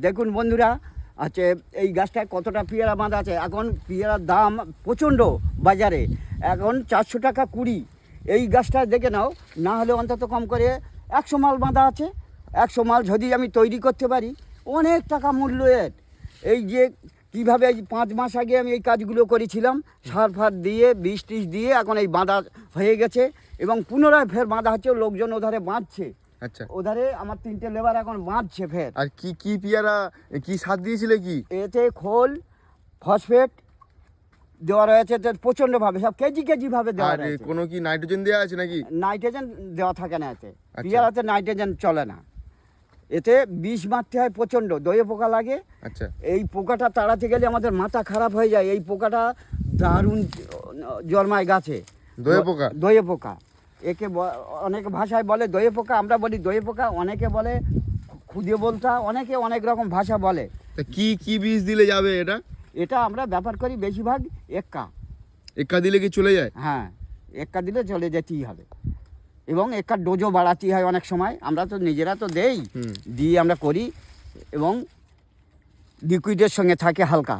দেখুন বন্ধুরা, আছে এই গাছটায় কতটা পেয়ারা বাঁধা আছে। এখন পেয়ারার দাম প্রচণ্ড বাজারে, এখন 400 টাকা কুড়ি। এই গাছটা দেখে নাও, না হলে অন্তত কম করে 100 মাল বাঁধা আছে। 100 মাল যদি আমি তৈরি করতে পারি, অনেক টাকা মূল্য এর। এই যে কীভাবে এই 5 মাস আগে আমি এই কাজগুলো করেছিলাম, সার ফার দিয়ে বীজ টিজ দিয়ে, এখন এই বাঁধা হয়ে গেছে এবং পুনরায় ফের বাঁধা হচ্ছে। লোকজন ওধারে বাঁধছে, আচ্ছা, ওধারে আমার 3টে লেবার এখন বাঁধছে ফের। আর কি কি পেয়ারা, কি সার দিয়েছিলে কি? এতে খোল, ফসফেট দেওয়া রয়েছে প্রচণ্ডভাবে, সব কেজি কেজিভাবে দেওয়া আর রয়েছে। কোনো কি নাইট্রোজেন দেওয়া আছে নাকি? নাইট্রোজেন দেওয়া থাকে না এতে, আচ্ছা। পেয়ারাতে নাইট্রোজেন চলে না। এতে বিষ মারতে হয় প্রচণ্ড, দইয়ে পোকা লাগে। আচ্ছা, এই পোকাটা তাড়াতে গেলে আমাদের মাথা খারাপ হয়ে যায়। এই পোকাটা দারুণ জন্মায় গাছে, দয়ে পোকা। দইয়ে পোকা। একে অনেক ভাষায় বলে দইয়ে পোকা, আমরা বলি দইয়ে পোকা, অনেকে বলে খুদে বলতা, অনেকে অনেক রকম ভাষা বলে। তা কি কি বীজ দিলে যাবে এটা? এটা আমরা ব্যাপার করি বেশিরভাগ এক্কা। একা দিলে কি চলে যায়? হ্যাঁ, এক্কা দিলে চলে যেতেই হবে এবং এক্কার ডোজও বাড়াতেই হয় অনেক সময়। আমরা তো নিজেরা তো দেই, দিয়ে আমরা করি এবং লিকুইডের সঙ্গে থাকে হালকা।